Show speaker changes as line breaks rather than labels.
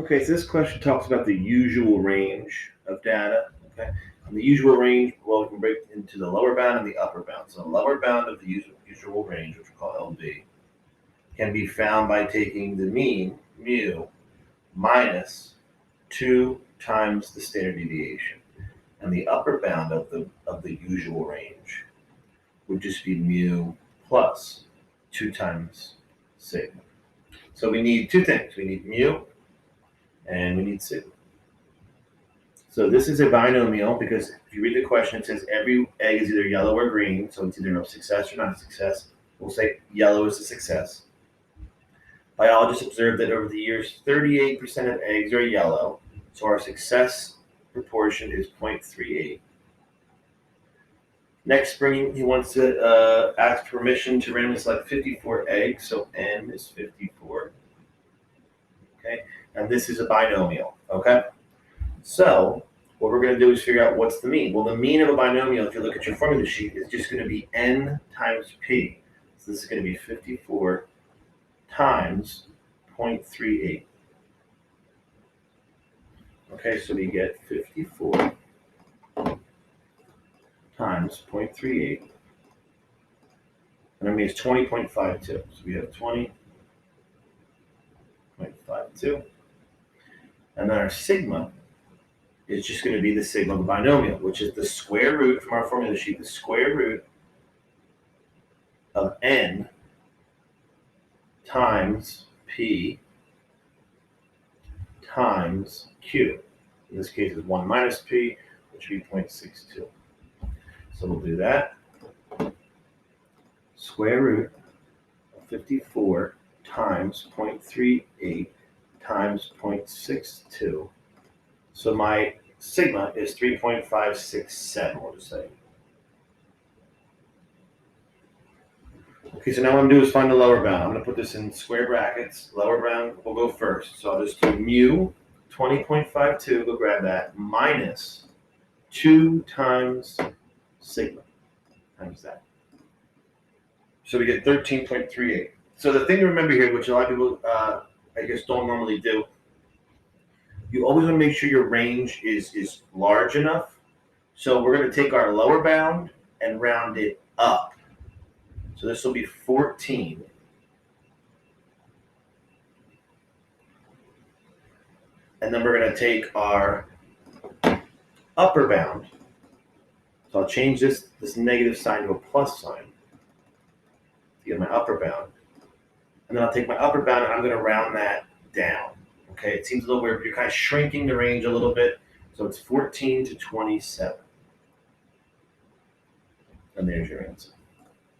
Okay, so this question talks about the usual range of data. Okay, and the usual range, well, we can break into the lower bound and the upper bound. So the lower bound of the usual range, which we call LB, can be found by taking the mean, mu, minus 2 times the standard deviation. And the upper bound of the usual range would just be mu plus 2 times sigma. So we need two things. We need mu and we need sigma. So this is a binomial because if you read the question, it says every egg is either yellow or green, so it's either a success or not a success. We'll say yellow is a success. Biologists observed that over the years, 38% of eggs are yellow, so our success proportion is 0.38. Next spring, he wants to ask permission to randomly select 54 eggs, so n is 54. Okay, and this is a binomial. Okay, so what we're going to do is figure out what's the mean. Well, the mean of a binomial, if you look at your formula sheet, is just going to be n times p. So this is going to be 54 times 0.38. Okay, so we get 54 times 0.38. And that means 20.52. So we have 20.52. And then our sigma is just going to be the sigma of the binomial, which is the square root from our formula sheet, the square root of n times p times q. In this case, is 1 minus p, which would be 0.62. So we'll do that. Square root of 54 times 0.38 times 0.62. So my sigma is 3.567, we'll just say. Okay, so now what I'm going to do is find the lower bound. I'm going to put this in square brackets. Lower bound will go first. So I'll just do mu 20.52, go grab that, minus 2 times sigma, times that. So we get 13.38. So the thing to remember here, which a lot of people, I guess, don't normally do, you always want to make sure your range is large enough. So we're going to take our lower bound and round it up. So this will be 14. And then we're going to take our upper bound. So I'll change this negative sign to a plus sign to get my upper bound. And then I'll take my upper bound and I'm going to round that down. Okay, it seems a little weird, but you're kind of shrinking the range a little bit. So it's 14 to 27. And there's your answer.